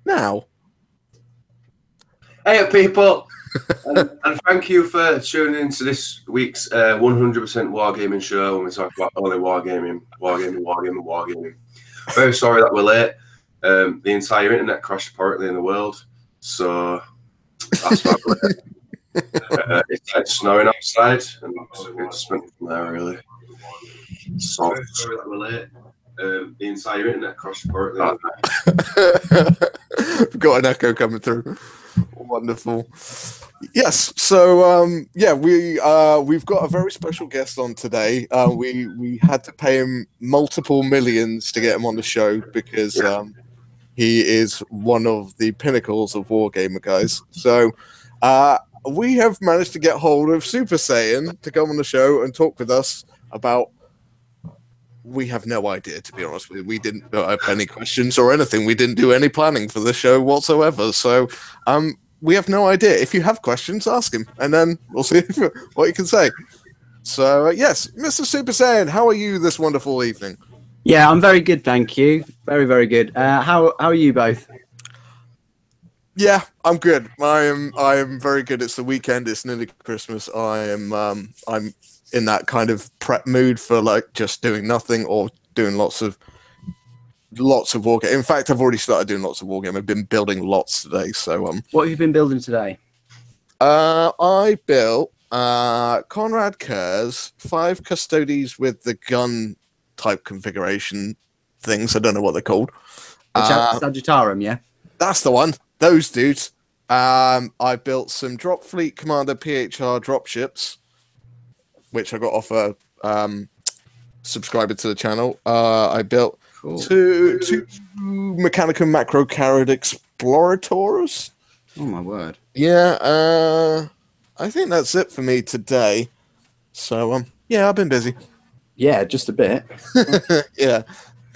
now. Hey people, and thank you for tuning into this week's 100% Wargaming show when we talk about only Wargaming. Very sorry that we're late. The entire internet crashed apparently in the world, so that's why we're late. It's snowing outside, and it just went from there really. So sorry that we're late. The entire internet crashed apparently. We've got an echo coming through. Wonderful. Yes. So yeah, we've got a very special guest on today. We had to pay him multiple millions to get him on the show because he is one of the pinnacles of Wargamer, guys. So we have managed to get hold of Sup3r Saiy3n to come on the show and talk with us about. We have no idea, to be honest with you. We didn't have any questions or anything. We didn't do any planning for the show whatsoever. So we have no idea. If you have questions, ask him, and then we'll see what you can say. So yes, Mr. Sup3r Saiy3n, how are you this wonderful evening? Yeah, I'm very good, thank you. Very, very good. How are you both? Yeah, I'm good. I am very good. It's the weekend. It's nearly Christmas. I'm in that kind of prep mood for like just doing nothing or doing lots of Wargame. In fact, I've already started doing lots of Wargame. I've been building lots today. So what have you been building today? I built Conrad Kerr's 5 custodies with the gun type configuration things. I don't know what they're called. Sagittarum, yeah. That's the one. Those dudes. I built some Drop Fleet Commander PHR dropships, which I got off a subscriber to the channel. I built two Mechanicum Macro Carrot Explorators. Oh my word! Yeah, I think that's it for me today. So yeah, I've been busy. Yeah, just a bit. Yeah,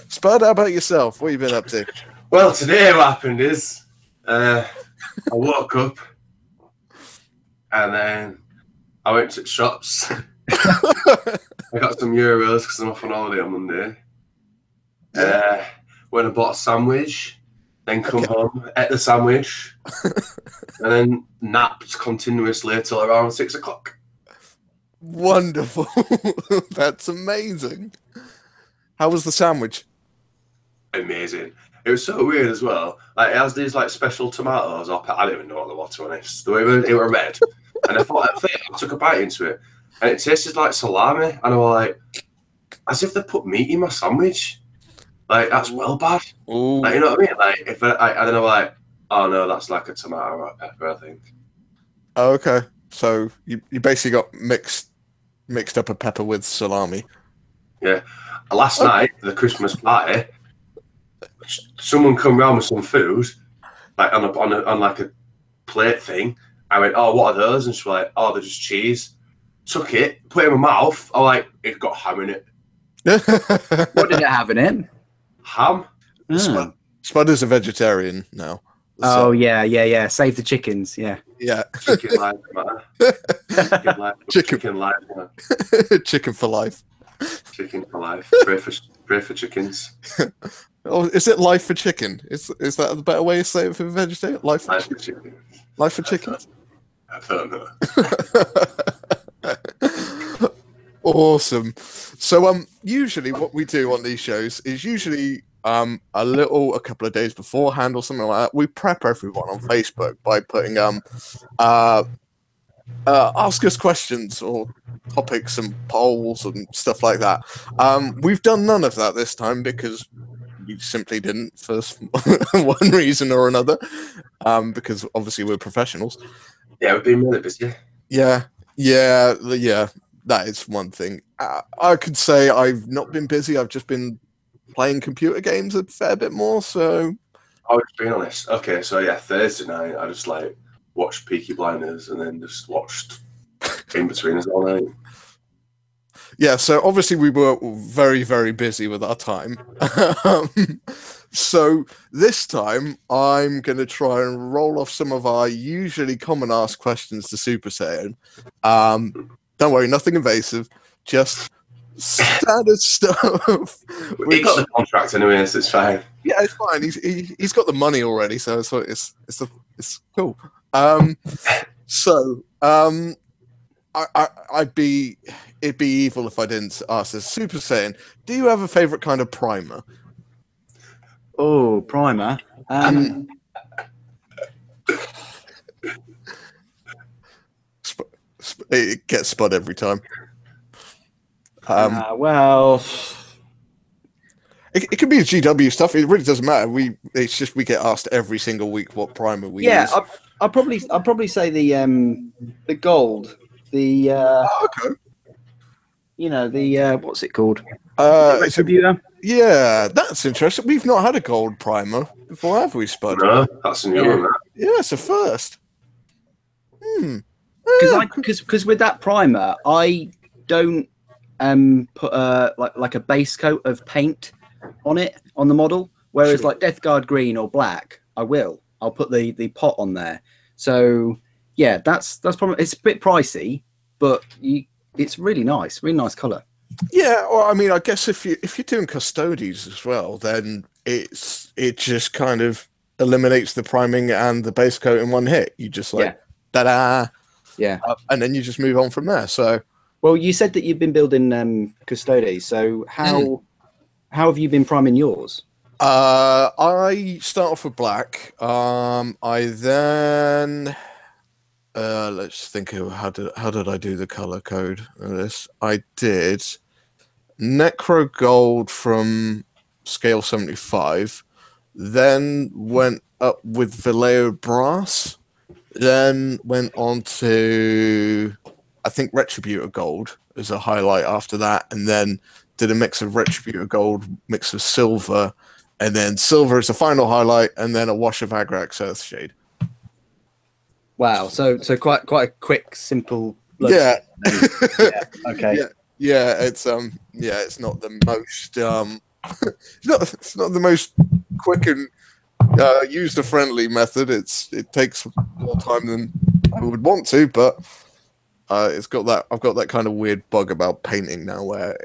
Spud, how about yourself? What have you been up to? Well, today what happened is I woke up and then I went to the shops. I got some euros because I'm off on holiday on Monday. Went and bought a sandwich, then come home, ate the sandwich, and then napped continuously till around 6 o'clock. Wonderful. That's amazing. How was the sandwich? Amazing. It was so weird as well. Like it has these like special tomatoes. I don't even know what they were, to be honest. They were red, and I took a bite into it. And it tasted like salami, and I was like, as if they put meat in my sandwich. Like that's well bad. Like, you know what I mean? Like if I don't know, like, oh no, that's like a tomato or a pepper, I think. Oh, okay, so you basically got mixed up a pepper with salami. Yeah. Last night, the Christmas party, someone come round with some food, like on like a plate thing. I went, oh, what are those? And she was like, oh, they're just cheese. Took it, put it in my mouth. I like it got ham in it. What did it have in it? Ham. Spud is a vegetarian now. So. Oh yeah. Save the chickens. Yeah. Chicken life, man. Chicken life. Man. Chicken for life. Chicken for life. Pray for chickens. Oh, is it life for chicken? Is that the better way to say it for vegetarian? Life for chicken. Life for chickens. I don't know. Awesome. So usually what we do on these shows is usually a couple of days beforehand or something like that. We prep everyone on Facebook by putting ask us questions or topics and polls and stuff like that. We've done none of that this time because we simply didn't, for one reason or another. Because obviously we're professionals. Yeah, we've been really busy. Yeah. That is one thing. I could say I've not been busy. I've just been playing computer games a fair bit more. So, I'll just be honest. Okay, so yeah, Thursday night I just like watched Peaky Blinders and then just watched In Between us all night. Yeah, so obviously we were very, very busy with our time. So this time I'm going to try and roll off some of our usually common asked questions to Sup3r Saiy3n. Don't worry, nothing invasive. Just standard stuff. He got the contract anyway, so it's fine. Yeah, it's fine. He's got the money already, so it's cool. It'd be evil if I didn't ask this. Super Saiyan, do you have a favorite kind of primer? Oh, primer. It gets spud every time. Well, it could be GW stuff. It really doesn't matter. It's just we get asked every single week what primer we use. I'll probably say the gold. The okay. You know, the what's it called? Retributor. Yeah, that's interesting. We've not had a gold primer before, have we, Spud? No, that's a new one. Yeah, it's a first. Because with that primer, I don't put like a base coat of paint on it on the model, whereas like Death Guard green or black, I'll put the pot on there. So yeah, that's probably, it's a bit pricey, but it's really nice color. Yeah, well, I mean, I guess if you're doing custodies as well, then it just kind of eliminates the priming and the base coat in one hit. You just ta-da. Yeah, and then you just move on from there. So, well, you said that you've been building custodies. So how have you been priming yours? I start off with black. I then let's think of how did I do the color code of this? I did Necro Gold from scale 75, then went up with Vallejo Brass. Then went on to, I think, Retributor Gold as a highlight after that, and then did a mix of Retributor Gold, mix of silver, and then silver as the final highlight, and then a wash of Agrax Earthshade. Wow! So quite a quick, simple. Yeah. Yeah. Okay. Yeah. It's it's not the most it's not the most quick and user-friendly method. It takes more time than I would want to, but it's got that. I've got that kind of weird bug about painting now, where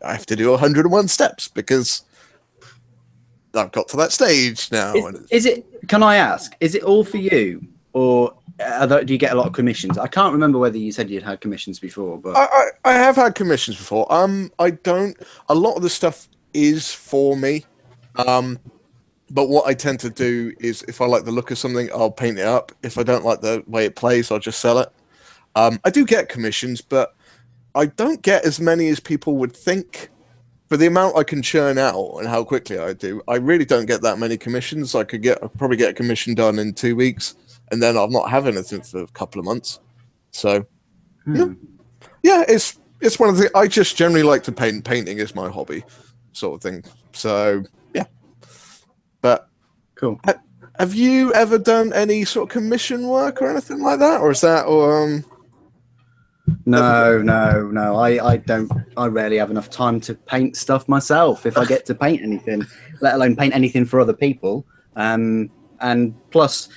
I have to do 101 steps because I've got to that stage now. Is it? Can I ask? Is it all for you, or do you get a lot of commissions? I can't remember whether you said you'd had commissions before, but I have had commissions before. I don't. A lot of the stuff is for me. But what I tend to do is, if I like the look of something, I'll paint it up. If I don't like the way it plays, I'll just sell it. I do get commissions, but I don't get as many as people would think. For the amount I can churn out and how quickly I do, I really don't get that many commissions. I'll probably get a commission done in 2 weeks, and then I'll not have anything for a couple of months. So, yeah, it's one of the. I just generally like to paint. Painting is my hobby, sort of thing. So. But cool. Have you ever done any sort of commission work or anything like that, or is that No. I don't. I rarely have enough time to paint stuff myself. If I get to paint anything, let alone paint anything for other people. And plus,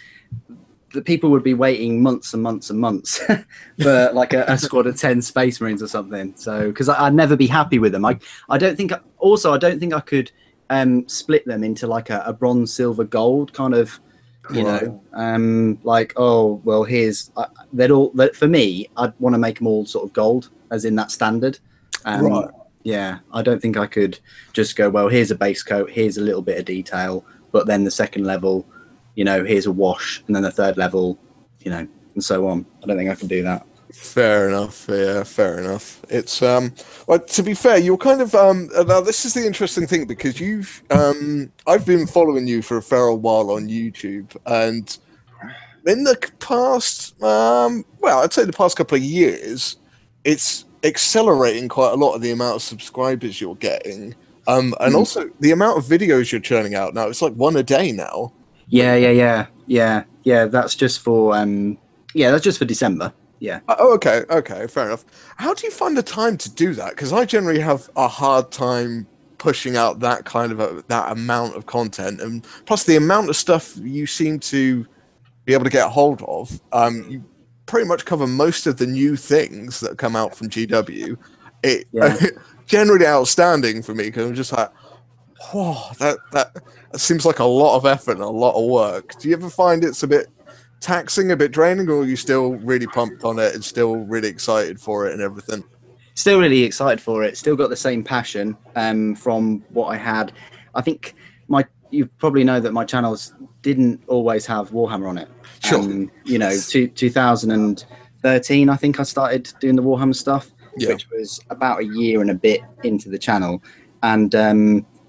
the people would be waiting months and months and months for like a squad of 10 Space Marines or something. So because I'd never be happy with them. I don't think. Also, I don't think I could. Split them into like a bronze, silver, gold kind of, you know, like, oh well, here's for me, I'd want to make them all sort of gold, as in that standard. Right. Yeah, I don't think I could just go, well, here's a base coat, here's a little bit of detail, but then the second level, you know, here's a wash, and then the third level, you know, and so on. I don't think I can do that. Fair enough. Yeah, fair enough. It's well, to be fair, you're kind of now this is the interesting thing, because you've I've been following you for a fair while on YouTube, and in the past well, I'd say the past couple of years, it's accelerating quite a lot of the amount of subscribers you're getting, and also the amount of videos you're churning out now. It's like one a day now. Yeah. That's just for that's just for December. Yeah. Oh, okay, fair enough. How do you find the time to do that? Because I generally have a hard time pushing out that kind of that amount of content, and plus the amount of stuff you seem to be able to get a hold of. You pretty much cover most of the new things that come out from GW. generally outstanding for me because I'm just like, whoa, that seems like a lot of effort and a lot of work. Do you ever find it's a bit taxing, a bit draining, or are you still really pumped on it and still really excited for it and everything? Still really excited for it. Still got the same passion from what I had. I think you probably know that my channels didn't always have Warhammer on it. Sure. 2013, I think I started doing the Warhammer stuff, Yeah. which was about a year and a bit into the channel. And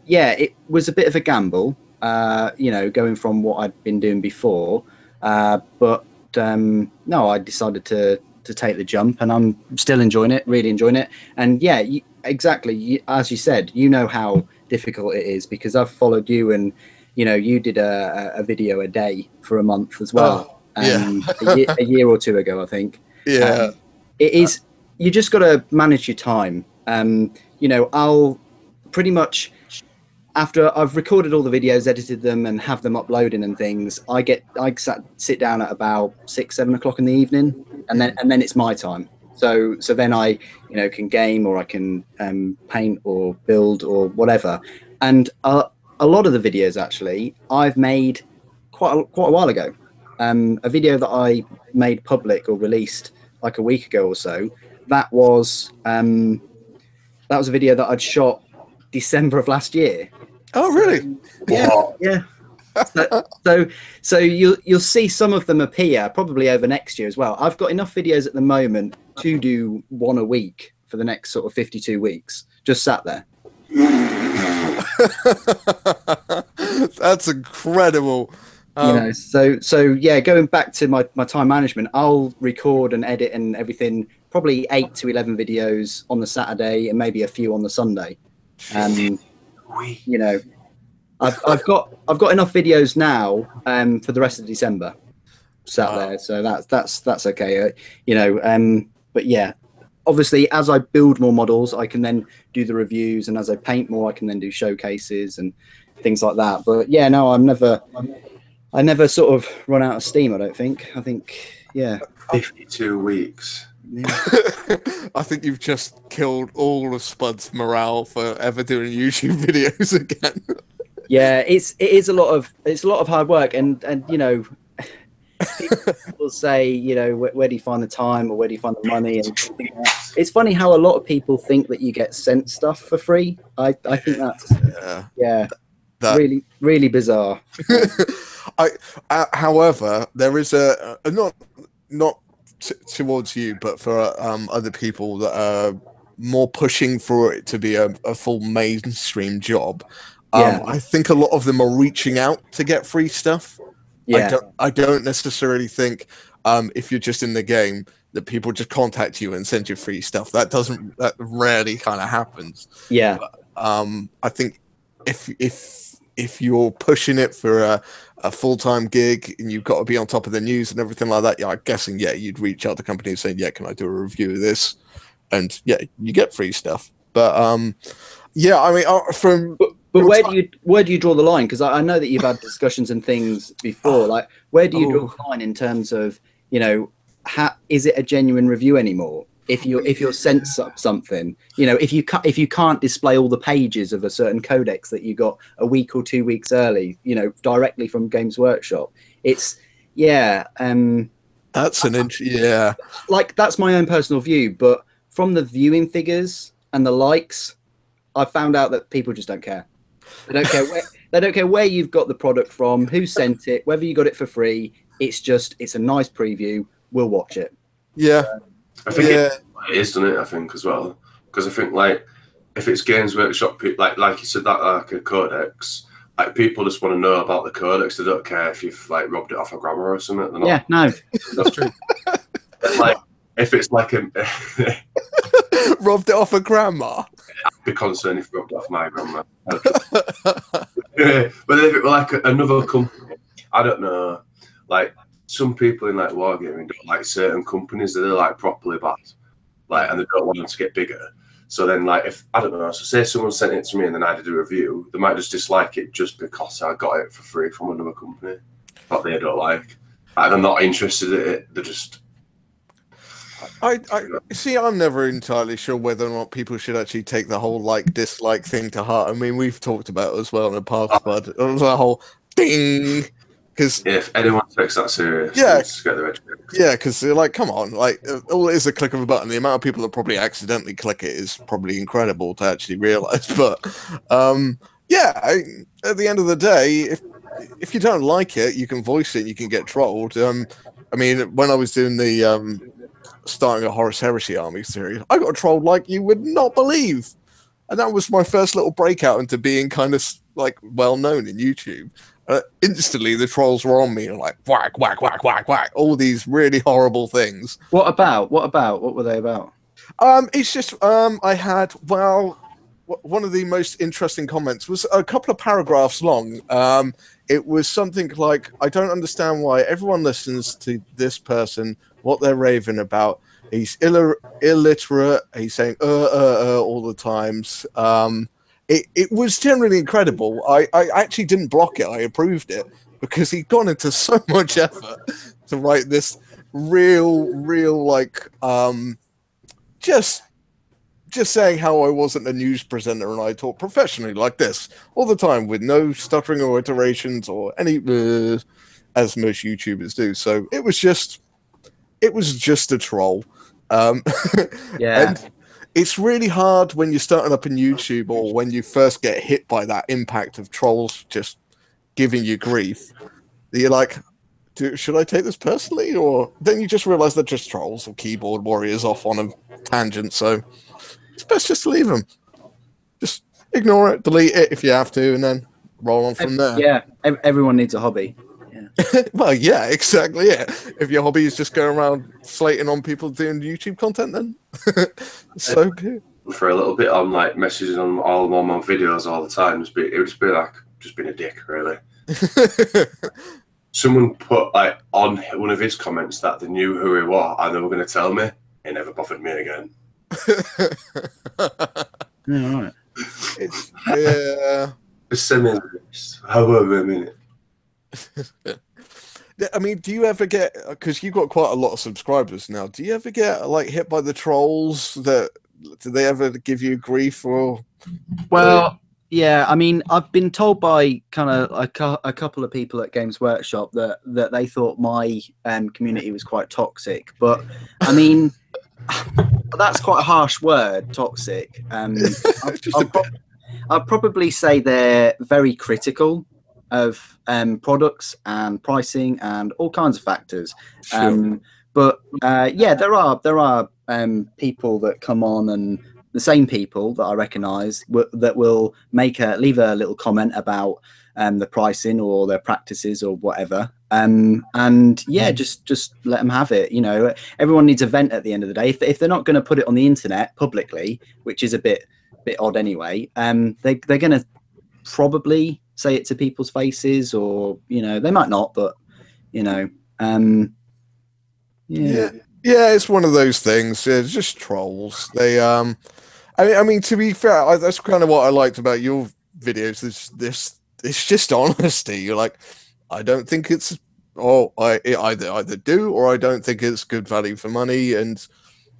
yeah, it was a bit of a gamble, going from what I'd been doing before. But no, I decided to take the jump, and I'm still enjoying it, really enjoying it. And yeah, exactly, as you said, you know how difficult it is because I've followed you, and you did a video a day for a month as well. A year or two ago, I think. Yeah. It is. You just got to manage your time. I'll pretty much, after I've recorded all the videos, edited them, and have them uploading and things, I sit down at about 6-7 o'clock in the evening, and then it's my time. So then I can game, or I can paint or build or whatever. And a lot of the videos actually I've made quite a while ago. A video that I made public or released like a week ago or so, that was a video that I'd shot December of last year. Oh, really? Yeah. So you'll see some of them appear probably over next year as well. I've got enough videos at the moment to do one a week for the next sort of 52 weeks, just sat there. That's incredible. So yeah, going back to my time management, I'll record and edit and everything, probably 8 to 11 videos on the Saturday and maybe a few on the Sunday. I've got enough videos now for the rest of December sat there, so that's okay. But yeah, obviously as I build more models, I can then do the reviews, and as I paint more, I can then do showcases and things like that. But yeah, no, I never sort of run out of steam. I think yeah. 52 weeks. Yeah. I think you've just killed all of Spud's morale for ever doing YouTube videos again. Yeah, it is a lot of hard work, and people say, where do you find the time, or where do you find the money? And it's funny how a lot of people think that you get sent stuff for free. I think that's really, really bizarre. However, there is a not towards you, but for other people that are more pushing for it to be a full mainstream job. I think a lot of them are reaching out to get free stuff. Yeah. I don't necessarily think if you're just in the game that people just contact you and send you free stuff. That rarely kind of happens. Yeah. But, I think if you're pushing it for a full-time gig and you've got to be on top of the news and everything like that, I'm guessing you'd reach out to companies saying, can I do a review of this? And you get free stuff. But I mean, But where do you draw the line? Because I know that you've had discussions and things before. Like, where do you draw the line in terms of, is it a genuine review anymore? If you're sent something, if you can't display all the pages of a certain codex that you got a week or 2 weeks early, directly from Games Workshop, it's that's like, that's my own personal view, but from the viewing figures and the likes, I found out that people just don't care. They don't care where you've got the product from, who sent it, whether you got it for free. It's a nice preview. We'll watch it. Yeah. I think it is, doesn't it? I think as well, because I think like if it's Games Workshop, like you said, that like a codex, like people just want to know about the codex. They don't care if you've like robbed it off a grammar or something. Yeah, no, that's true. Like if it's like a robbed it off a grandma, I'd be concerned if you robbed it off my grandma. But if it were like another company, I don't know, like. Some people in like Wargaming don't like certain companies that are like properly bad, like, and they don't want them to get bigger. So then, like, if I don't know, so say someone sent it to me and then I did a review, they might just dislike it just because I got it for free from another company that they don't like. And I'm not interested in it. They're just I see. I'm never entirely sure whether or not people should actually take the whole like dislike thing to heart. I mean, we've talked about it as well in the past, but the whole ding, because If anyone takes that serious, Yeah. just get the red check. yeah, because they're like, come on, like all it is a click of a button. The amount of people that probably accidentally click it is probably incredible to actually realize. But yeah, at the end of the day, if you don't like it, you can voice it. You can get trolled. I mean, when I was doing the starting a Horus Heresy Army series, I got trolled like you would not believe, and that was my first little breakout into being kind of like well known in YouTube. Instantly, the trolls were on me, like whack, whack, whack, whack, whack, all these really horrible things. What about? What about? What were they about? It's just I had one of the most interesting comments was a couple of paragraphs long. It was something like, I don't understand why everyone listens to this person, what they're raving about. He's illiterate. He's saying all the times. It was generally incredible. I actually didn't block it. I approved it because he'd gone into so much effort to write this real like just saying how I wasn't a news presenter and I talk professionally like this all the time with no stuttering or iterations or any as most YouTubers do. So it was just a troll. Yeah. And it's really hard when you're starting up in YouTube or when you first get hit by that impact of trolls just giving you grief. You're like, should I take this personally? Or then you just realize they're just trolls or keyboard warriors off on a tangent. So it's best just to leave them. Just ignore it, delete it if you have to, and then roll on from there. Yeah, everyone needs a hobby. Yeah. Well, yeah, exactly. Yeah, if your hobby is just going around slating on people doing YouTube content, then so good. For a little bit, I'm like messaging on all my videos all the time. It would just be like just being a dick, really. Someone put like on one of his comments that they knew who he was and they were going to tell me. He never bothered me again. Yeah, right. Yeah. Just send me this. How about a minute? I mean, do you ever get, because you've got quite a lot of subscribers now, do you ever get like hit by the trolls? Do they ever give you grief or? Well, yeah, I mean, I've been told by kind of a couple of people at Games Workshop that they thought my community was quite toxic, but I mean, that's quite a harsh word, toxic. I'll probably say they're very critical of products and pricing and all kinds of factors. Sure. But yeah, there are people that come on, and the same people that I recognise that will leave a little comment about the pricing or their practices or whatever. And yeah, just let them have it. You know, everyone needs a vent at the end of the day. If they're not going to put it on the internet publicly, which is a bit odd anyway, they're going to probably say it to people's faces, or you know, they might not, but you know, yeah, it's one of those things. It's just trolls. They I mean, to be fair, that's kind of what I liked about your videos. It's just honesty. You're like, I don't think it's, I either do or I don't think it's good value for money, and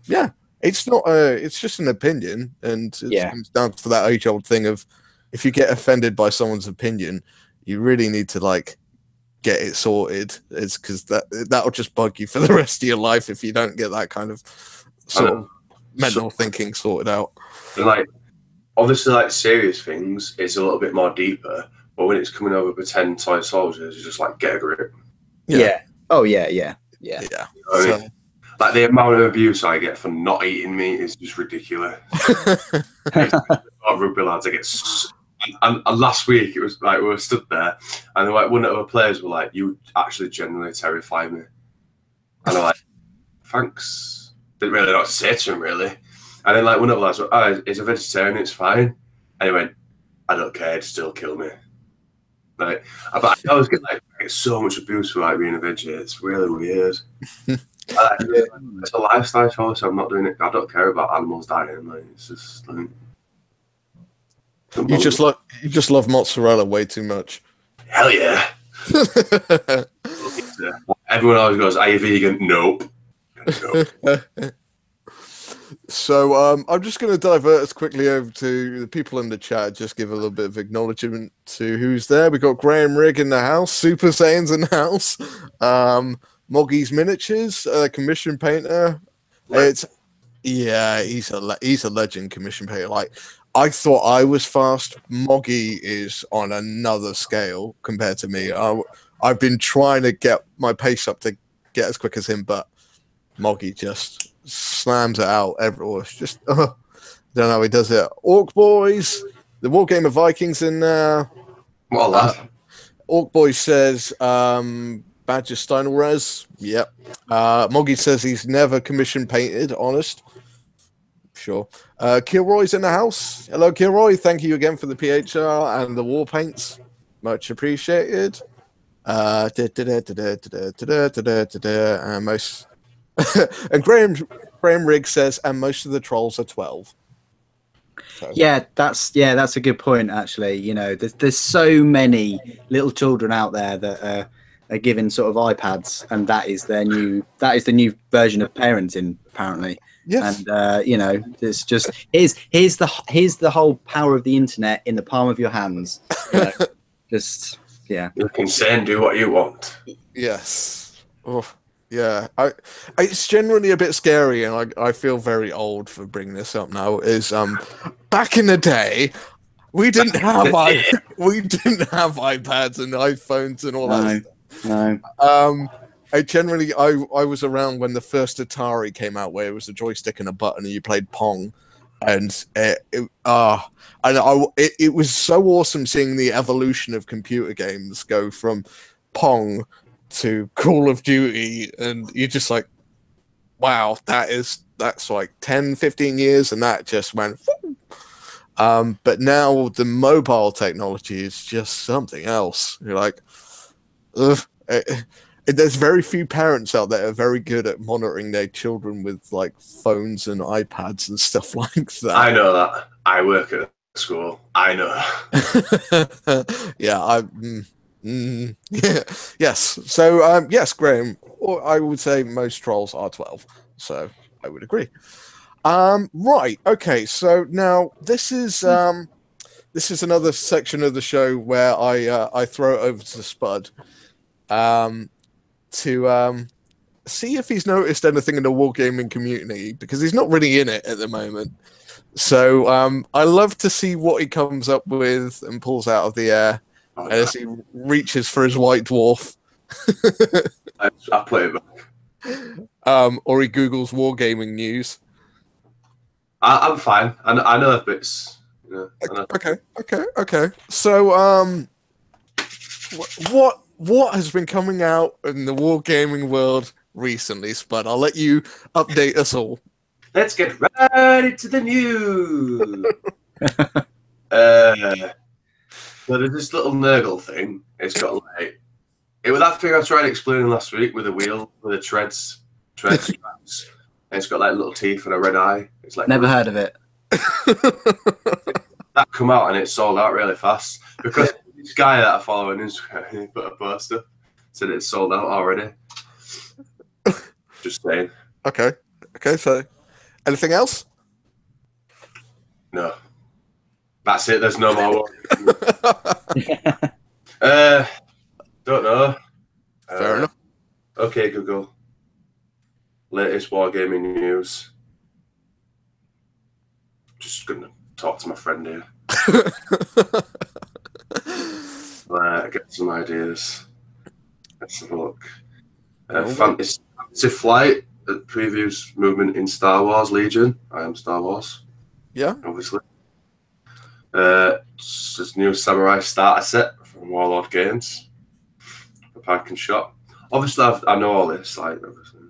yeah, it's not it's just an opinion, and it comes down to that age-old thing of, if you get offended by someone's opinion, you really need to like get it sorted. It's because that'll just bug you for the rest of your life if you don't get that kind of sort of mental thinking sorted out. Like, obviously, like serious things, it's a little bit more deeper. But when it's coming over pretend toy soldiers, it's just like, get a grip. Yeah. Oh yeah. You know what I mean? Like, the amount of abuse I get for not eating meat is just ridiculous. Rugby lads, I get. And last week it was like we were stood there, and like one of the players were like, "You actually genuinely terrify me," and I'm like, "Thanks." Didn't really know what to say to him, really. And then like one of the lads went, "Oh, he's a vegetarian, it's fine." And he went, "I don't care, he'd still kill me." Like, but I always get so much abuse for like being a veggie. It's really weird. It's a lifestyle choice. I'm not doing it. I don't care about animals dying. Like, it's just like. You just love mozzarella way too much. Hell yeah. Everyone always goes, "Are you vegan?" Nope. No. So I'm just going to divert us quickly over to the people in the chat. Just give a little bit of acknowledgement to who's there. We got Graham Rigg in the house, Super Saiyan's in the house, Moggy's Miniatures, commission painter. It's he's a legend commission painter. Like I thought I was fast. Moggy is on another scale compared to me. I've been trying to get my pace up to get as quick as him, but Moggy just slams it out everywhere. It's just don't know how he does it. Orc Boys, the Wargamer Vikings in there. What a lad. Orc Boy says Badger Steinelres. Yep. Moggy says he's never commission painted, honest. Sure. Kilroy's in the house. Hello, Kilroy. Thank you again for the PHR and the war paints. Much appreciated. And most and Graham Rigg says, and most of the trolls are 12. So. Yeah, that's a good point. Actually, you know, there's so many little children out there that are given sort of iPads, and that is the new version of parenting, apparently. Yes. And you know, it's just here's the whole power of the internet in the palm of your hands. You know, just yeah. You can say and do what you want. Yes. Oh. Yeah, it's generally a bit scary, and I feel very old for bringing this up now. Is back in the day, we didn't have iPads and iPhones and all that stuff. No. I was around when the first Atari came out, where it was a joystick and a button, and you played Pong, and it was so awesome seeing the evolution of computer games go from Pong to Call of Duty, and you're just like, wow, that's like 10-15 years, and that just went but now the mobile technology is just something else. You're like, there's very few parents out there are very good at monitoring their children with like phones and iPads and stuff like that. I know that. I work at a school. I know. Yeah, yeah. Yes. So yes, Graham, or I would say most trolls are 12. So I would agree. Right. Okay. So now this is another section of the show where I throw it over to Spud to see if he's noticed anything in the wargaming community, because he's not really in it at the moment. So I love to see what he comes up with and pulls out of the air. And as he reaches for his white dwarf, I play it back. Or he Googles wargaming news. I'm fine. I know bits. You know, Okay. So, what has been coming out in the wargaming world recently, Spud? I'll let you update us all. Let's get right into the news. So there's this little Nurgle thing. It's got like it was that thing I tried explaining last week with the wheel, with the treads straps. And it's got like little teeth and a red eye. It's like Never heard of it. That come out and it sold out really fast because this guy that I follow on Instagram, he put a poster said it's sold out already. Just saying. Okay. So, anything else? No. That's it. There's no more. Don't know. Fair enough. Okay, Google. Latest wargaming news. Just gonna talk to my friend here. Get some ideas. Let's have a look. Fantasy Flight previews movement in Star Wars Legion. I am Star Wars. Yeah. Obviously. This new Samurai starter set from Warlord Games for Pike and Shot. Obviously, I know all this. Like, obviously.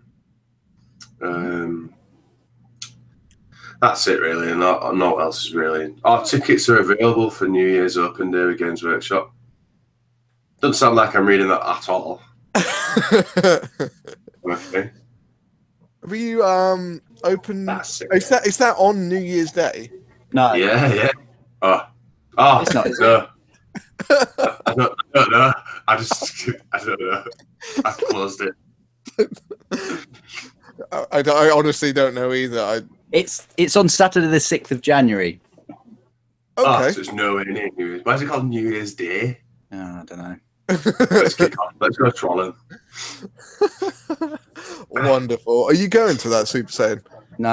That's it, really. No else is really. Our tickets are available for New Year's Open Day with Games Workshop. Doesn't sound like I'm reading that at all. Okay. Have you open? That's it. Is that on New Year's Day? No. Yeah. Oh, It's not, is no. I don't know. I don't know. I closed it. I honestly don't know either. It's on Saturday the 6th of January. Oh, Okay. so it's nowhere near New Year's. Why is it called New Year's Day? Oh, I don't know. Let's kick off. Let's go trolling. Wonderful. Are you going to that Super Saiyan? No.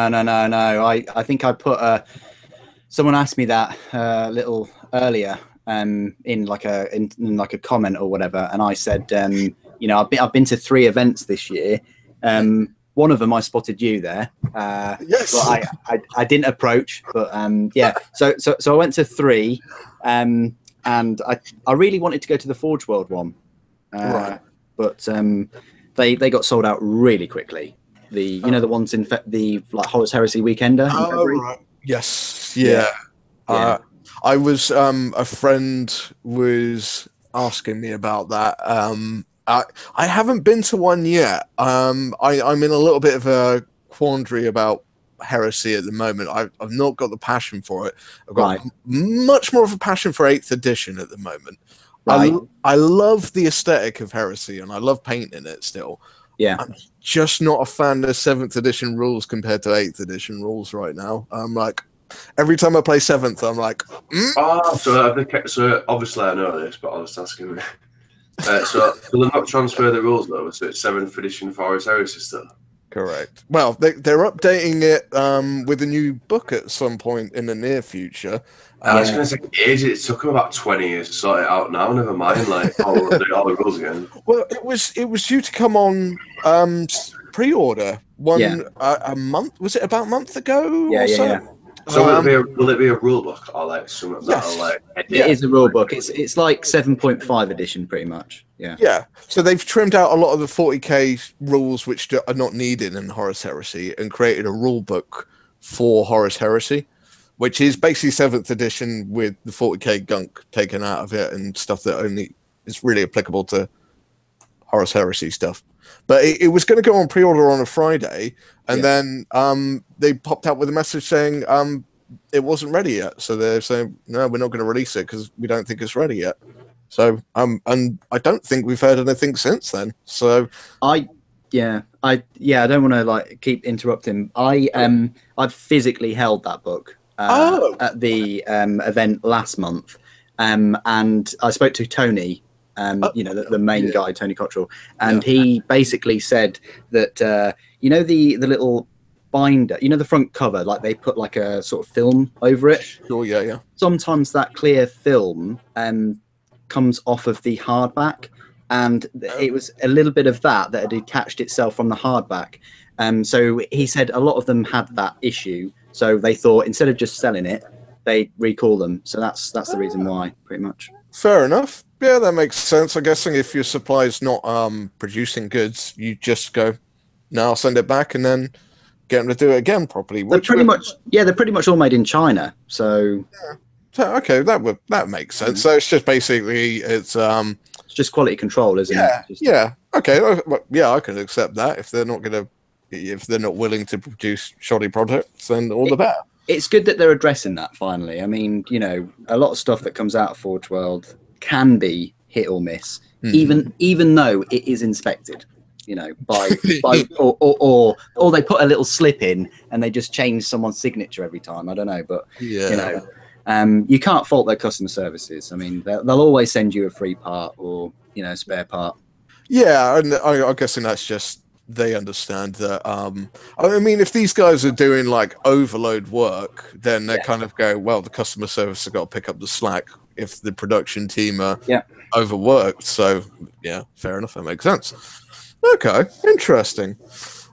I think I put someone asked me that a little earlier in like a comment or whatever, and I said you know, I've been to 3 events this year. One of them I spotted you there. Yes. But I didn't approach, but yeah. So I went to 3, and I really wanted to go to the Forge World one, Right. but they got sold out really quickly. You know, the ones in the like Horus Heresy Weekender in February. Right. Yes. Yeah. Yeah. I was a friend was asking me about that. I haven't been to one yet. I'm in a little bit of a quandary about heresy at the moment. I've not got the passion for it. I've got much more of a passion for 8th edition at the moment. Right. I love the aesthetic of heresy and I love painting it still. Yeah. I'm just not a fan of 7th edition rules compared to 8th edition rules right now. I'm like, every time I play 7th, I'm like, Oh, so obviously I know this, but I was asking me. So will they not transfer the rules though? So it's 7th edition for Horus Heresy still. Correct. Well, they're updating it with a new book at some point in the near future. I was going to say ages. It took them about 20 years to sort it out. Now, never mind. Like all the rules again. Well, it was due to come on pre-order a month. Was it about a month ago? Yeah. So will it be a rule book or like something that'll like? It is a rule book. It's like 7.5 edition, pretty much. Yeah. Yeah. So they've trimmed out a lot of the 40k rules which are not needed in Horus Heresy and created a rule book for Horus Heresy, which is basically 7th edition with the 40k gunk taken out of it and stuff that only is really applicable to Horus Heresy stuff. But it was going to go on pre-order on a Friday, and then they popped out with a message saying it wasn't ready yet. So they're saying, no, we're not going to release it because we don't think it's ready yet. So and I don't think we've heard anything since then. So I don't want to like keep interrupting. I physically held that book at the event last month, and I spoke to Tony. You know, the main guy, Tony Cottrell, and he basically said that you know the little binder, you know, the front cover, like they put like a sort of film over it. Sure, yeah. Sometimes that clear film comes off of the hardback, and it was a little bit of that had detached itself from the hardback. So he said a lot of them had that issue, so they thought instead of just selling it, they recall them. So that's the reason why, pretty much. Fair enough. Yeah, that makes sense. I'm guessing if your supply's not producing goods, you just go, no, I'll send it back and then get them to do it again properly. They're pretty much all made in China. So okay, that makes sense. So it's just basically it's just quality control, isn't it? Yeah. Okay. Yeah, I can accept that. If they're not willing to produce shoddy products, then all the better. It's good that they're addressing that finally. I mean, you know, a lot of stuff that comes out of Forge World can be hit or miss, even though it is inspected, you know, or they put a little slip in and they just change someone's signature every time. I don't know, but you know, you can't fault their customer services. I mean, they'll always send you a free part or, you know, a spare part. Yeah, and I'm guessing that's just they understand that. I mean, if these guys are doing like overload work, then they kind of go, well, the customer service have got to pick up the slack if the production team are overworked. So yeah, fair enough. That makes sense. Okay, interesting.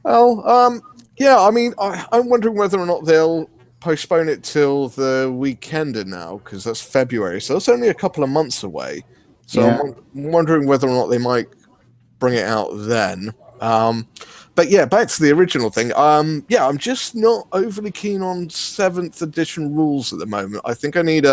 Well, yeah, I mean, I'm wondering whether or not they'll postpone it till the weekend now, because that's February, so it's only a couple of months away. So I'm wondering whether or not they might bring it out then. But yeah, back to the original thing. Yeah, I'm just not overly keen on 7th edition rules at the moment. I think I need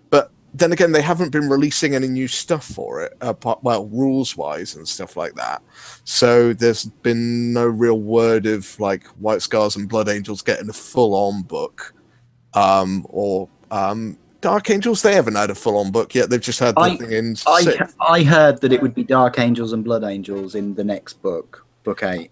but then again, they haven't been releasing any new stuff for it, well, rules-wise and stuff like that. So there's been no real word of like White Scars and Blood Angels getting a full-on book, or Dark Angels. They haven't had a full-on book yet. They've just had the thing in. I heard that it would be Dark Angels and Blood Angels in the next book, book 8.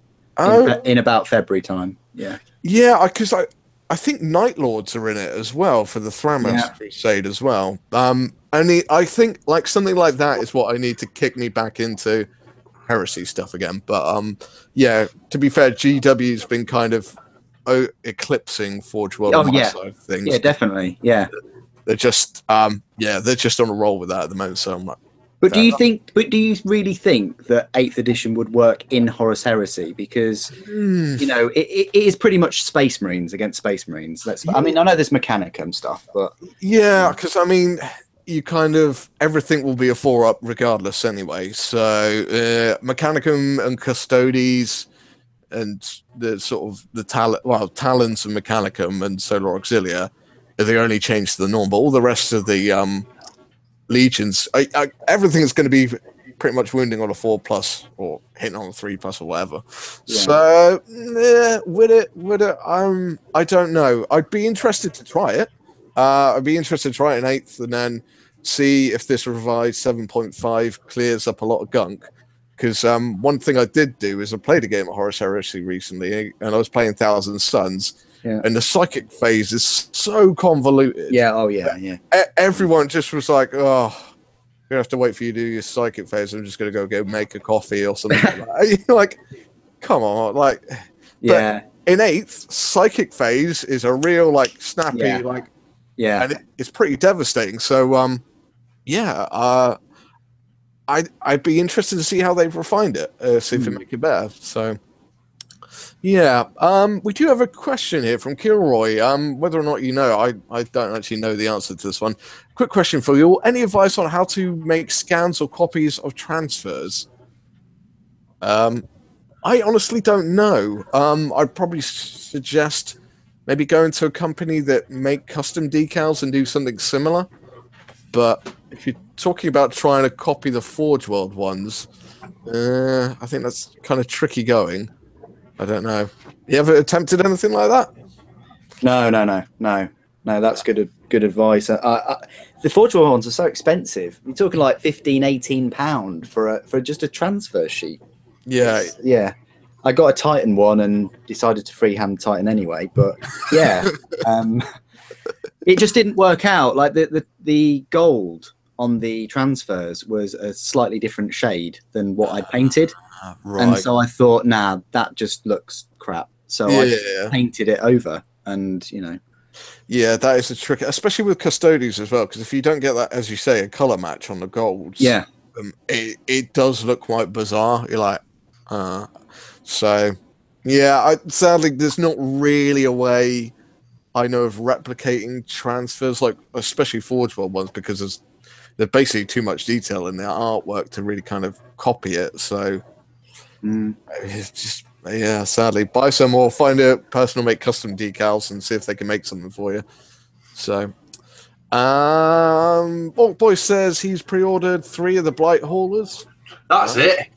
in about February time. Yeah. Yeah, because I think Night Lords are in it as well for the Thramas Yeah. Crusade as well. I think like something like that is what I need to kick me back into Heresy stuff again. But yeah, to be fair, GW's been kind of eclipsing Forge World on my side of things. Yeah, definitely. Yeah. They're just they're just on a roll with that at the moment. So I'm like, But do you really think that 8th edition would work in Horus Heresy? Because you know it is pretty much Space Marines against Space Marines. I mean, I know there's Mechanicum stuff, but yeah, because I mean, you kind of everything will be a 4-up regardless anyway. So Mechanicum and Custodes and the sort of the Talons and Mechanicum and Solar Auxilia are the only change to the norm. But all the rest of the legions, everything is going to be pretty much wounding on a 4+ or hitting on a 3+ or whatever. Yeah. So would it? I don't know. I'd be interested to try it. I'd be interested to try it in 8th and then see if this revised 7.5 clears up a lot of gunk. Because one thing I did do is I played a game of Horus Heresy recently, and I was playing Thousand Suns, and the psychic phase is so convoluted. Yeah, oh yeah, yeah. Everyone just was like, "Oh, you're gonna have to wait for you to do your psychic phase. I'm just gonna go make a coffee or something." Like that. You're like, come on, like, yeah. But in 8th, psychic phase is a real like snappy, and it's pretty devastating. So, I'd be interested to see how they've refined it, see if they make it better. So, yeah. We do have a question here from Kilroy. Whether or not you know, I don't actually know the answer to this one. Quick question for you. Any advice on how to make scans or copies of transfers? I honestly don't know. I'd probably suggest maybe going to a company that make custom decals and do something similar. But if you're talking about trying to copy the Forge World ones, I think that's kind of tricky going. I don't know. You ever attempted anything like that? No. That's good advice. The Forge World ones are so expensive. You're talking like £15-18 for just a transfer sheet. Yeah. Yeah. I got a Titan one and decided to freehand Titan anyway. But yeah. It just didn't work out. Like the gold on the transfers was a slightly different shade than what I'd painted. Right. And so I thought, nah, that just looks crap. So I painted it over and, you know. Yeah, that is a trick, especially with Custodes as well, because if you don't get that, as you say, a color match on the golds, it does look quite bizarre. You're like, so, yeah, sadly, there's not really a way I know of replicating transfers, like especially Forge World ones, because there's basically too much detail in their artwork to really kind of copy it. So it's just, yeah, sadly, buy some or find a person who make custom decals and see if they can make something for you. So, Bulk Boy says he's pre-ordered 3 of the Blight Haulers. That's it.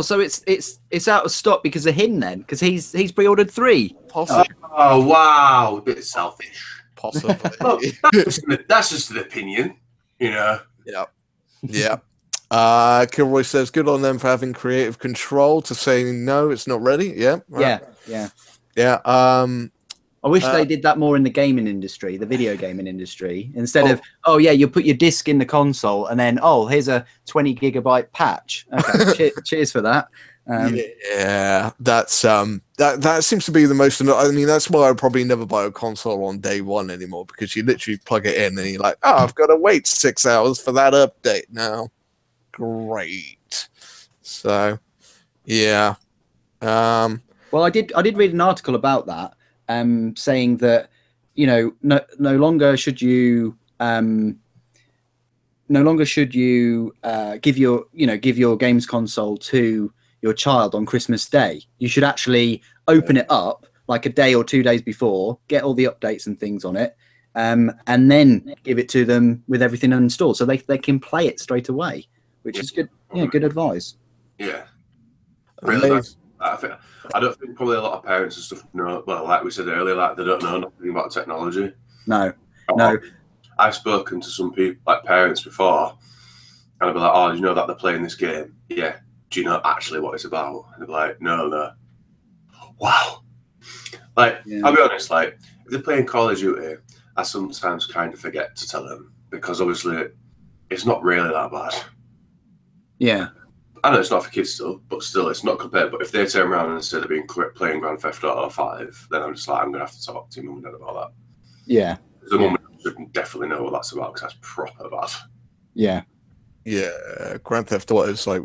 So it's out of stock because of him then, because he's pre-ordered 3. Possibly. Oh wow, a bit selfish. Possibly. Well, that's just an opinion, you know. Yeah. Kilroy says, good on them for having creative control to say no, it's not ready. Yeah. Right. Yeah. I wish they did that more in the gaming industry, the video gaming industry, instead of, you put your disc in the console and then, here's a 20 gigabyte patch. Okay, cheers for that. That's that seems to be the most. I mean, that's why I'd probably never buy a console on day one anymore, because you literally plug it in and you're like, I've got to wait 6 hours for that update now. Great. So, yeah. Well, I did read an article about that. Saying that, you know, no longer should you give your games console to your child on Christmas Day. You should actually open it up like a day or 2 days before, get all the updates and things on it, and then give it to them with everything installed, so they can play it straight away, which is good. Yeah, good advice. Yeah, really. I don't think probably a lot of parents and stuff know. Well, like we said earlier, like they don't know nothing about technology. No. I've spoken to some people, like parents, before, and I'll be like, "Oh, did you know that they're playing this game?" Yeah. do you know actually what it's about? And they're like, no, no. Wow. Like, I'll be honest, like, if they're playing Call of Duty, I sometimes kind of forget to tell them because obviously it's not really that bad. Yeah. I know it's not for kids still, but still, it's not compared. But if they turn around and instead of being playing Grand Theft Auto 5, then I'm just like, I'm going to have to talk to your mum and dad about that. Yeah. The mum and dad should definitely know what that's about because that's proper bad. Yeah. Yeah, Grand Theft Auto is like...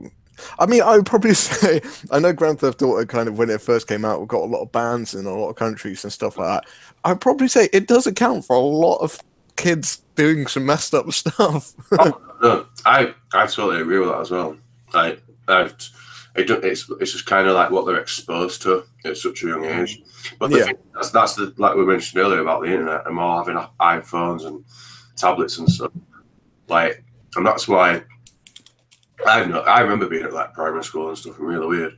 I mean, I would probably say... I know Grand Theft Auto kind of, when it first came out, got a lot of bans in a lot of countries and stuff like that. I'd probably say it does account for a lot of kids doing some messed up stuff. No, I totally agree with that as well. It's just kind of like what they're exposed to at such a young age. But the thing, that's the, like we mentioned earlier about the internet and more having iPhones and tablets and stuff. Like, and that's why I remember being at like primary school and stuff and really weird.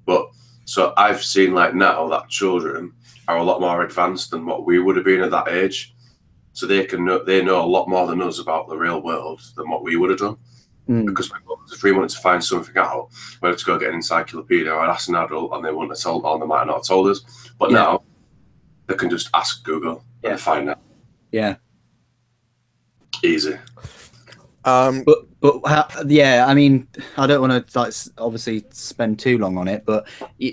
But so I've seen like now that children are a lot more advanced than what we would have been at that age. So they know a lot more than us about the real world than what we would have done. Because if we wanted to find something out, we had to go get an encyclopedia or ask an adult, and they wouldn't have told, or they might not have told us. But now they can just ask Google and find out. Yeah, easy. But how, yeah, I mean, I don't want to like obviously spend too long on it, but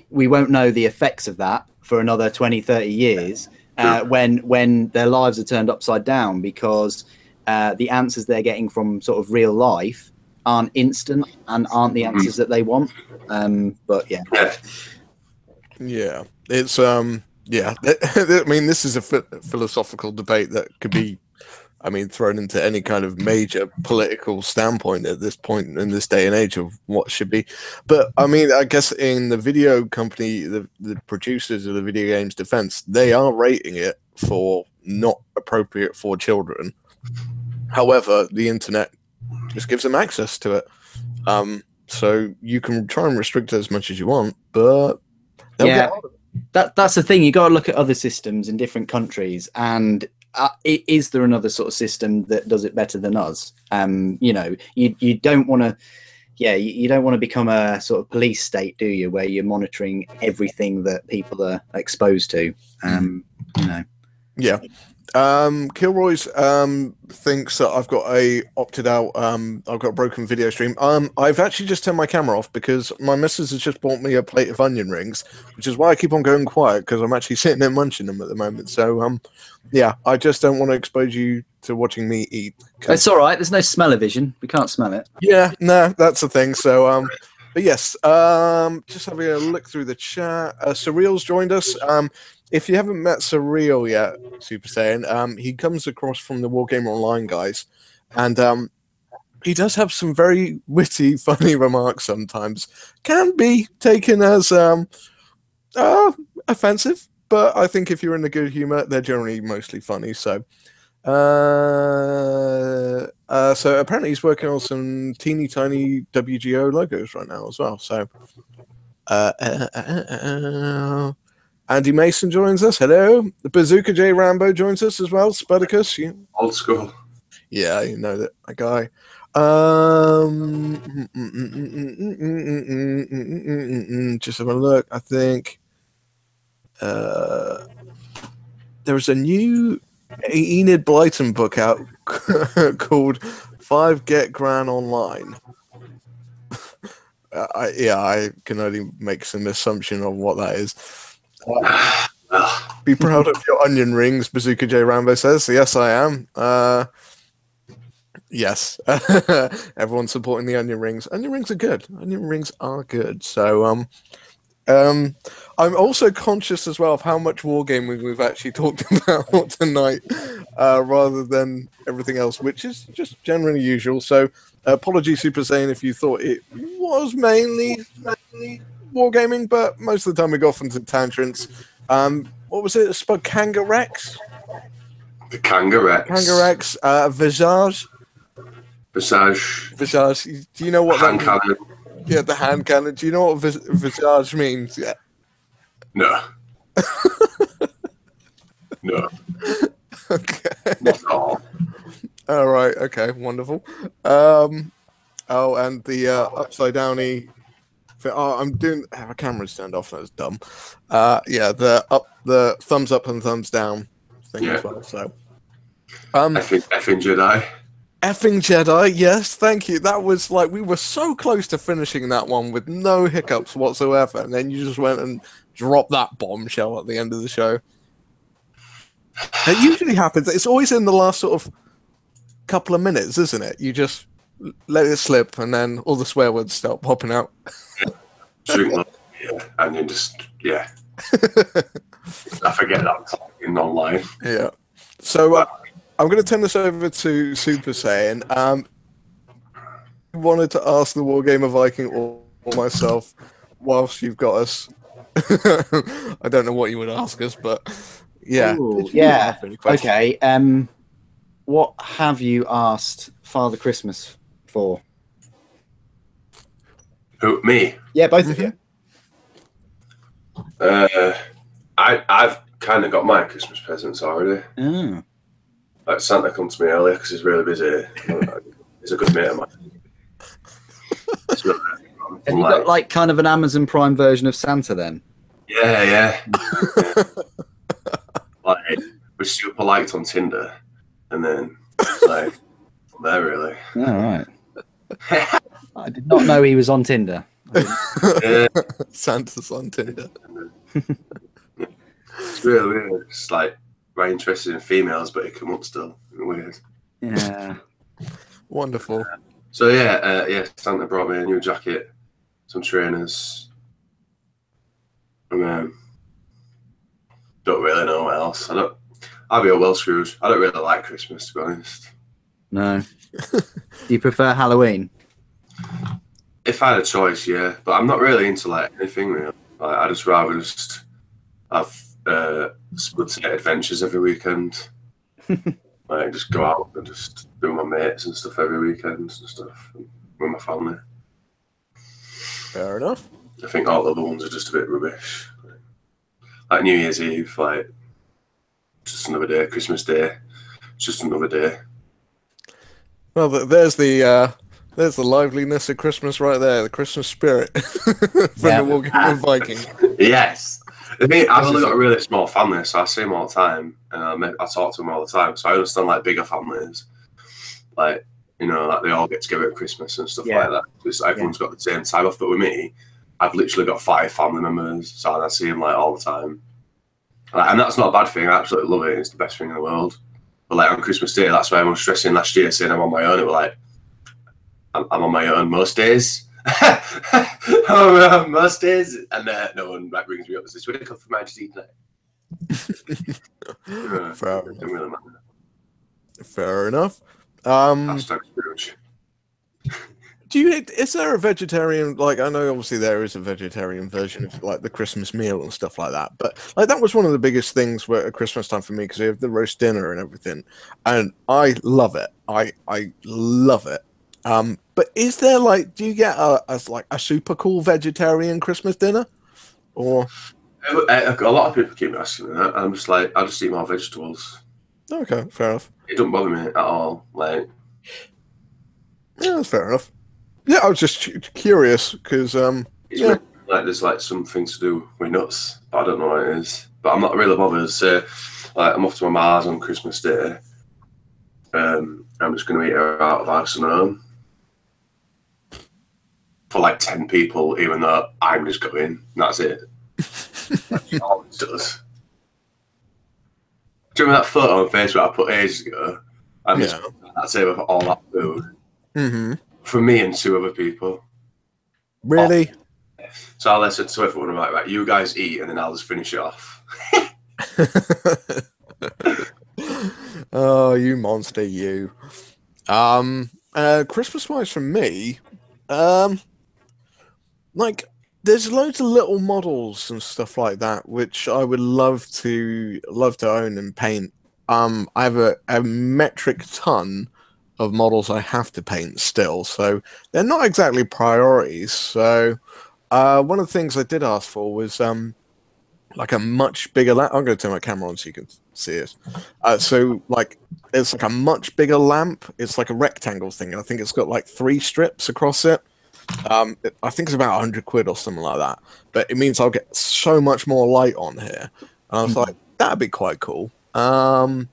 we won't know the effects of that for another 20, 30 years when their lives are turned upside down because the answers they're getting from sort of real life aren't instant and aren't the answers that they want. But yeah, it's I mean, this is a philosophical debate that could be, I mean, thrown into any kind of major political standpoint at this point in this day and age of what should be. But I mean, I guess in the video company, the producers of the video games defense, they are rating it for not appropriate for children. However, the internet just gives them access to it. So you can try and restrict it as much as you want, but that's the thing. You got to look at other systems in different countries, and is there another sort of system that does it better than us? You know, you don't want to, you don't want to become a sort of police state, do you? Where you're monitoring everything that people are exposed to. You know. Yeah. Kilroy's thinks that I've got a opted out. I've got a broken video stream. I've actually just turned my camera off because my missus has just bought me a plate of onion rings, which is why I keep on going quiet because I'm actually sitting there munching them at the moment. So yeah, I just don't want to expose you to watching me eat. It's all right. There's no smell-o-vision. We can't smell it. Yeah, no, that's the thing. So but yes, just having a look through the chat. Surreal's joined us. If you haven't met Sup3r yet, Sup3r Saiy3n, he comes across from the Wargamer Online guys, and he does have some very witty, funny remarks sometimes. Can be taken as offensive, but I think if you're in the good humor, they're generally mostly funny. So, so apparently he's working on some teeny tiny WGO logos right now as well. So, Andy Mason joins us. Hello. The Bazooka J Rambo joins us as well. Sputicus. Yeah. Old school. Yeah, you know that guy. Just have a look. I think there's a new Enid Blyton book out called 5 Get Gran Online. I can only make some assumption of what that is. Be proud of your onion rings, Bazooka J Rambo says. Yes, I am. Yes. Everyone's supporting the onion rings. Onion rings are good. Onion rings are good. So I'm also conscious as well of how much wargaming we've actually talked about tonight, rather than everything else, which is just generally usual. So apologies, Sup3r Saiy3n, if you thought it was mainly wargaming, but most of the time we go off into tangents. What was it? Kangarex? The Kangarex. Visage. Visage. Do you know what hand that cannon? means? Yeah, the hand cannon. Do you know what Visage means? Yeah. No. No. Okay. Not at all. All right. Okay. Wonderful. Oh, and the upside downy Oh, I'm doing. My camera's turned off. That was dumb. Yeah, the thumbs up and thumbs down thing as well. So, effing Jedi. Effing Jedi, yes, thank you. That was like we were so close to finishing that one with no hiccups whatsoever, and then you just went and dropped that bombshell at the end of the show. It usually happens. It's always in the last sort of couple of minutes, isn't it? You just let it slip, and then all the swear words start popping out. Yeah, and then I forget that I'm talking online. Yeah. So I'm going to turn this over to Sup3r Saiy3n. Wanted to ask the Wargamer Viking or myself, whilst you've got us. I don't know what you would ask us, but yeah. Ooh, yeah. Okay. What have you asked Father Christmas for? Who, me? Yeah, both of you. I've kind of got my Christmas presents already. Oh. Like Santa come to me earlier because he's really busy. He's a good mate of mine. Have you got like kind of an Amazon Prime version of Santa then? Yeah. Like we're super liked on Tinder, and then like from there really. All right. I did not know he was on Tinder. Yeah. Santa's on Tinder. It's really weird. It's like very interested in females, but he come up still. Weird. Yeah. Wonderful. So yeah, Santa brought me a new jacket, some trainers, and don't really know what else. I'll be a well screwed. I don't really like Christmas, to be honest. No. Do you prefer Halloween? If I had a choice, yeah, but I'm not really into like anything really. Like, I just rather just have Sup3r adventures every weekend. Like just go out and just do my mates and stuff every weekend and stuff and with my family. Fair enough. I think all the other ones are just a bit rubbish. Like New Year's Eve, like just another day. Christmas Day, just another day. Well, there's the liveliness of Christmas right there. The Christmas spirit from the Wargamers Viking. Yes. I mean, I've only got a really small family, so I see them all the time, and I talk to them all the time. So I understand like bigger families, like like they all get together at Christmas and stuff like that. Because everyone's got the same time off. But with me, I've literally got 5 family members, so I see them like all the time. And that's not a bad thing. I absolutely love it. It's the best thing in the world. But like on Christmas Day, that's why I was stressing last year, saying I'm on my own. It was like I'm on my own most days. Most days, and no one like brings me up and says, "Where did you come from, Majesty tonight?" Fair enough. Hashtag Scrooge. Is there a vegetarian? Like, I know obviously there is a vegetarian version of like the Christmas meal and stuff like that, but like that was one of the biggest things at Christmas time for me because we have the roast dinner and everything, and I love it. I love it. But is there like, do you get a super cool vegetarian Christmas dinner, or? A lot of people keep asking me that. I'm just like, I just eat more vegetables. Okay, fair enough. It don't bother me at all. Like, yeah, that's fair enough. Yeah, I was just curious because like there's like something to do with nuts, but I don't know what it is. But I'm not really bothered. Say, like I'm off to my Mars on Christmas Day. I'm just going to eat her out of house and home. For like 10 people, even though I'm just going. That's it. That's all it does. Do you remember that photo on Facebook I put ages ago? I'm just that table for all that food. For me and 2 other people. Really? So I listened to everyone. I'm like, right, you guys eat, and then I'll just finish it off. Oh, you monster, you. Christmas-wise for me, like there's loads of little models and stuff like that which I would love to own and paint. I have a metric ton of models I have to paint still, so they're not exactly priorities. So one of the things I did ask for was like a much bigger lamp. I'm going to turn my camera on so you can see it. So like it's like a much bigger lamp. It's like a rectangle thing, and I think it's got like 3 strips across it. I think it's about 100 quid or something like that. But it means I'll get so much more light on here. And I was like, that'd be quite cool. I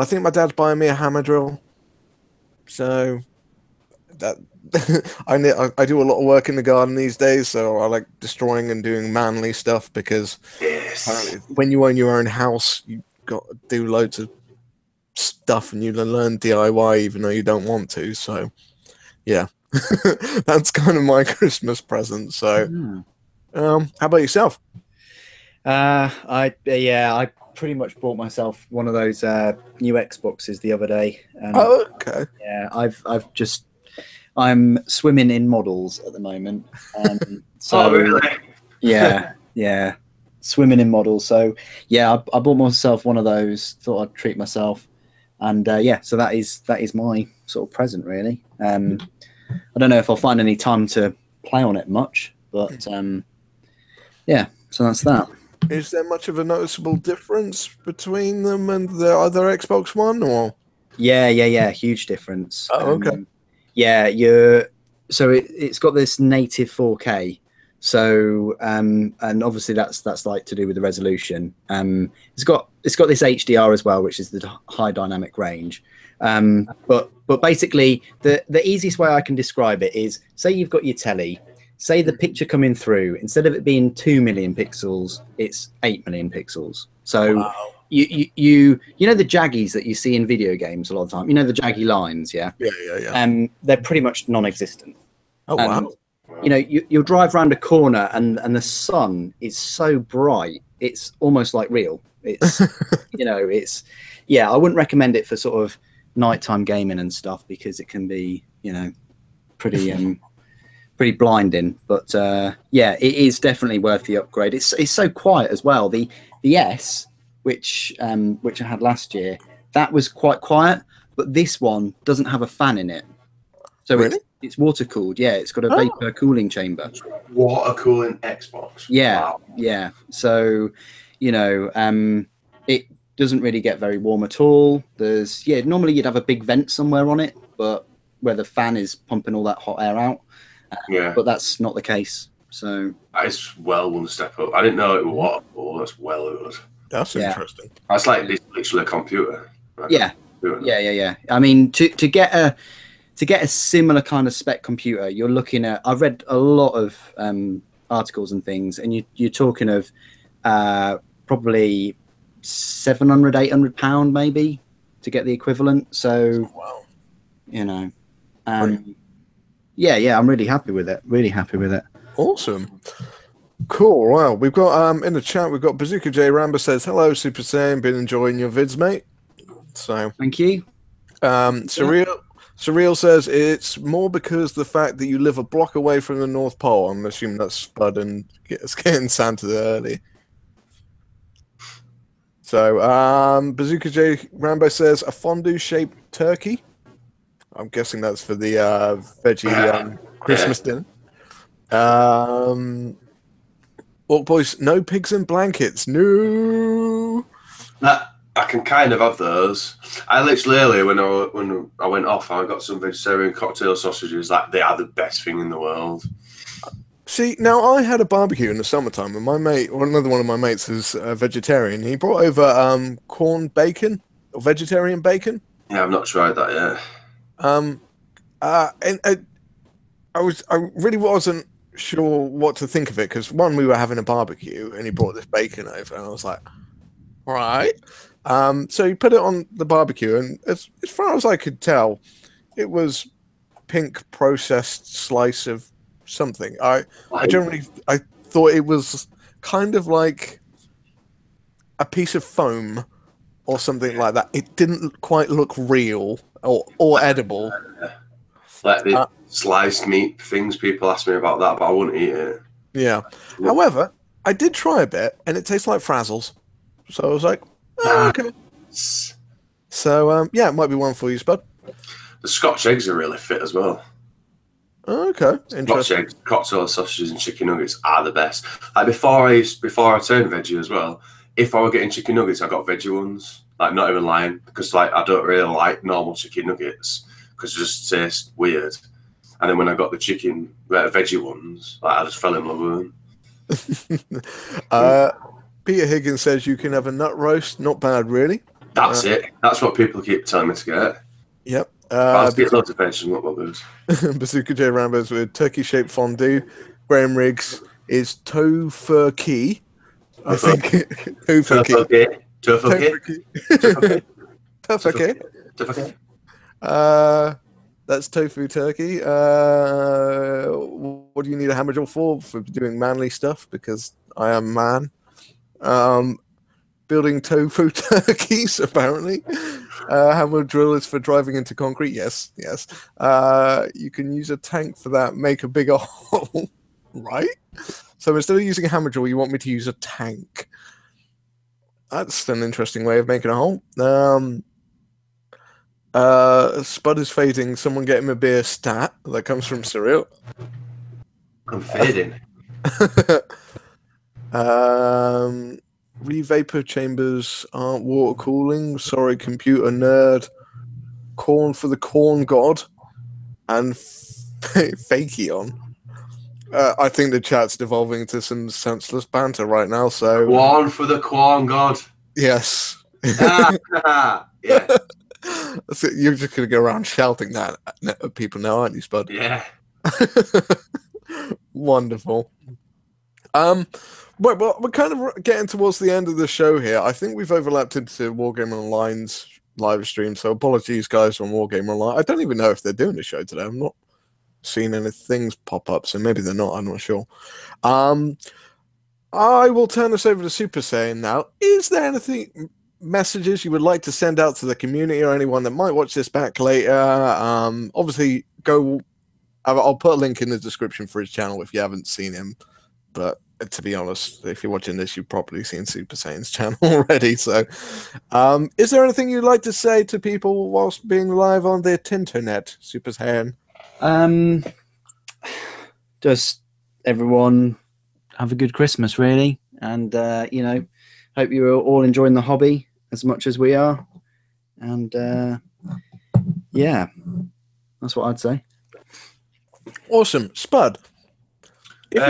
think my dad's buying me a hammer drill. So that I do a lot of work in the garden these days, so I like destroying and doing manly stuff because when you own your own house, you got to do loads of stuff and you learn DIY even though you don't want to. So yeah, that's kind of my Christmas present. So how about yourself? I pretty much bought myself one of those new Xboxes the other day. Oh, okay. Yeah, I'm swimming in models at the moment. So Oh, really? yeah, swimming in models. So yeah, I bought myself one of those. Thought I'd treat myself, and so that is my sort of present really. I don't know if I'll find any time to play on it much, but yeah. So that's that. Is there much of a noticeable difference between them and the other Xbox One, or? Yeah, huge difference. Oh, okay. Yeah, so it's got this native 4K. So and obviously that's like to do with the resolution. It's got this HDR as well, which is the high dynamic range. But basically the easiest way I can describe it is, say you've got your telly. Say the picture coming through, instead of it being 2 million pixels, it's 8 million pixels. So wow. You know the jaggies that you see in video games a lot of the time. You know the jaggy lines, yeah. Yeah. They're pretty much non-existent. Oh wow. You know, you'll drive around a corner and the sun is so bright, it's almost like real. It's I wouldn't recommend it for sort of nighttime gaming and stuff because it can be pretty blinding, but it is definitely worth the upgrade. It's so quiet as well. The S, which I had last year, that was quite quiet, but this one doesn't have a fan in it, so really? It's water cooled. Yeah, it's got a vapor cooling chamber. Water cooling Xbox. Yeah, wow. Yeah. So it doesn't really get very warm at all. Normally you'd have a big vent somewhere on it, but where the fan is pumping all that hot air out. But that's not the case. So that is well one step up. I didn't know it was water, but that's well good. That's interesting. That's like literally a computer. Right? Yeah. I mean, to get a similar kind of spec computer, you're looking at. I've read a lot of articles and things, and you're talking of probably £700, £800 maybe to get the equivalent. So wow. Yeah, I'm really happy with it. Awesome. Cool. Wow. We've got in the chat, we've got Bazooka J Rambo says, hello, Super Saiyan, been enjoying your vids, mate. So thank you. Surreal says it's more because the fact that you live a block away from the North Pole. I'm assuming that's Spud and getting Santa early. So Bazooka J Rambo says a fondue shaped turkey. I'm guessing that's for the veggie Christmas dinner. Well, boys, no pigs in blankets. No. I can kind of have those. I literally earlier when I went off, I got some vegetarian cocktail sausages. Like they are the best thing in the world. See, now I had a barbecue in the summertime, and my mate, or another one of my mates, is a vegetarian. He brought over corn bacon or vegetarian bacon. Yeah, I've not tried that yet. I really wasn't sure what to think of it because one, we were having a barbecue and he brought this bacon over, and I was like, all right. So he put it on the barbecue, and as far as I could tell, it was pink processed slice of something. I thought it was kind of like a piece of foam or something like that. It didn't quite look real or edible. Like the sliced meat things, people ask me about that, but I wouldn't eat it. Yeah. However, I did try a bit, and it tastes like Frazzles. So I was like, okay. So, it might be one for you, Spud. The Scotch eggs are really fit as well. Okay, interesting. Scotch eggs, cocktail sausages, and chicken nuggets are the best. Like before I turned veggie as well, if I were getting chicken nuggets, I got veggie ones. Like, not even lying, because like I don't really like normal chicken nuggets because it just tastes weird. And then when I got the chicken veggie ones, like, I just fell in love with them. Peter Higgins says you can have a nut roast. Not bad, really. That's it. That's what people keep telling me to get. Yep. I'll get loads of veggies, not my booze. Bazooka J Rambo's with turkey-shaped fondue. Graham Riggs is tofurkey. I think tofurkey. Tofurkey. That's tofu turkey. What do you need a hammer drill for? For doing manly stuff, because I am man. Building tofu turkeys, apparently. Hammer drill is for driving into concrete. Yes. You can use a tank for that. Make a bigger hole. Right? So instead of using a hammer drill, you want me to use a tank. That's an interesting way of making a hole. Spud is fading. Someone get him a beer stat. That comes from Surreal. I'm fading. Re-vapor chambers aren't water cooling. Sorry, computer nerd. Corn for the corn god. And Fakeon. I think the chat's devolving into some senseless banter right now. So Corn for the corn god. Yes. Yeah. So you're just going to go around shouting that at people now, aren't you, Spud? Yeah. Wonderful. Well, we're kind of getting towards the end of the show here. I think we've overlapped into Wargamer Online's live stream, so apologies, guys, on Wargamer Online. I don't even know if they're doing the show today. I'm not seeing any things pop up, so maybe they're not. I'm not sure. I will turn this over to Sup3r Saiy3n now. Is there anything, messages you would like to send out to the community or anyone that might watch this back later? Obviously, I'll put a link in the description for his channel if you haven't seen him. But to be honest, if you're watching this, you've probably seen Sup3r Saiy3n's channel already. So, is there anything you'd like to say to people whilst being live on the Tinternet, Sup3r Saiy3n? Just everyone have a good Christmas, really, and hope you're all enjoying the hobby as much as we are. And yeah, that's what I'd say. Awesome, Spud. If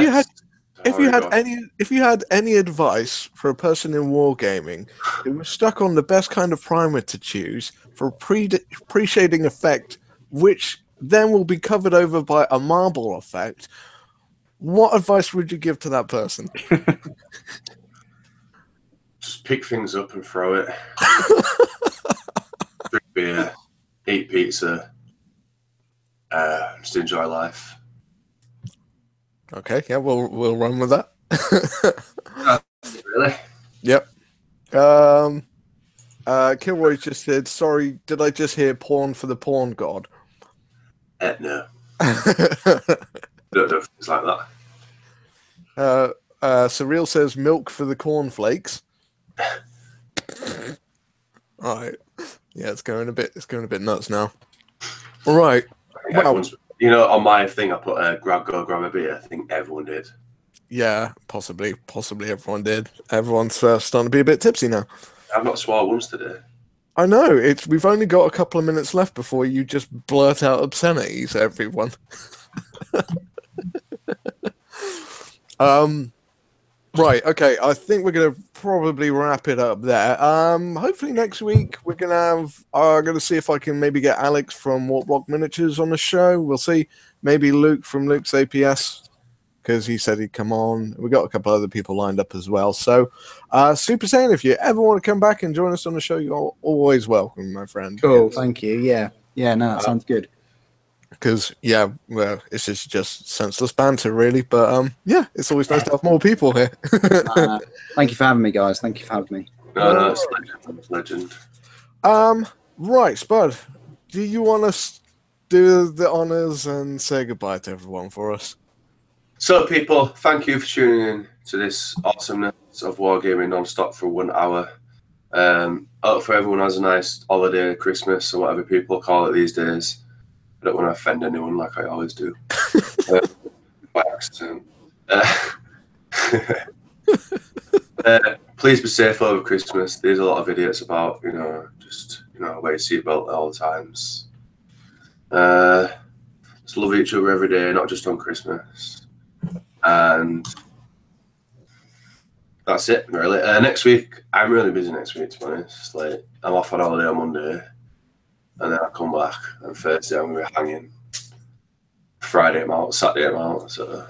you had any advice for a person in wargaming who was stuck on the best kind of primer to choose for a pre-shading effect, which then will be covered over by a marble effect, what advice would you give to that person? Just pick things up and throw it. Drink beer, eat pizza, just enjoy life. Okay, yeah, we'll run with that. Really? Yep. Kilroy just said, "Sorry, did I just hear porn for the porn god?" No. Don't know if it's like that. Surreal says, "Milk for the cornflakes." All right. Yeah, it's going a bit nuts now. All right. Well, on my thing, I put grab a beer. I think everyone did. Yeah, possibly everyone did. Everyone's starting to be a bit tipsy now. I've not swore once today. I know. We've only got a couple of minutes left before you just blurt out obscenities, everyone. Right, okay. I think we're gonna probably wrap it up there. Hopefully next week we're gonna have. I'm gonna see if I can maybe get Alex from What Block Miniatures on the show. We'll see. Maybe Luke from Luke's APS, because he said he'd come on. We got a couple other people lined up as well. So, Sup3r Saiy3n, if you ever want to come back and join us on the show, you're always welcome, my friend. Cool, thank you. Yeah, no, that sounds good. Because, yeah, well, it's just senseless banter, really. But, yeah, it's always nice to have more people here. Thank you for having me, guys. Thank you for having me. No, it's legend. Right, Spud, do you want to do the honours and say goodbye to everyone for us? So, people, thank you for tuning in to this awesomeness of Wargaming non-stop for 1 hour. Hope for everyone has a nice holiday, Christmas, or whatever people call it these days. I don't want to offend anyone like I always do. By accident. Please be safe over Christmas. There's a lot of idiots about, wear your seatbelt at all times. Just to love each other every day, not just on Christmas. And that's it, really. Next week, I'm really busy next week, to be honest. Like, I'm off on holiday on Monday, and then I come back, and Thursday I'm going to be hanging. Friday I'm out, Saturday I'm out, so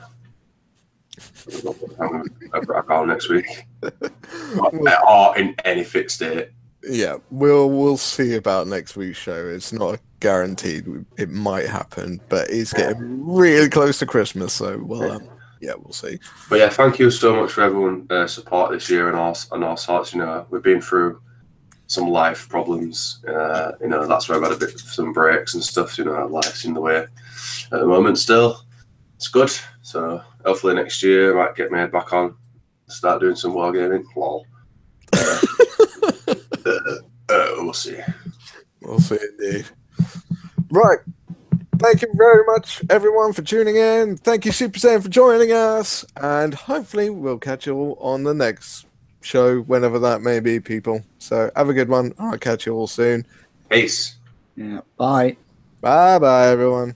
I'm going to crack on next week. Or in any fit state. Yeah, we'll see about next week's show. It's not guaranteed. It might happen, but it's getting really close to Christmas, so yeah, we'll see. But yeah, thank you so much for everyone's support this year and our sorts. You know, we've been through some life problems. You know, that's where I've had some breaks and stuff. You know, life's in the way at the moment. Still, it's good. So hopefully next year I might get my head back on, start doing some wargaming. Lol. We'll see. We'll see indeed. Right. Thank you very much, everyone, for tuning in. Thank you, Sup3r Saiy3n, for joining us. And hopefully we'll catch you all on the next show, whenever that may be, people. So have a good one. I'll catch you all soon. Peace. Yeah. Bye. Bye-bye, everyone.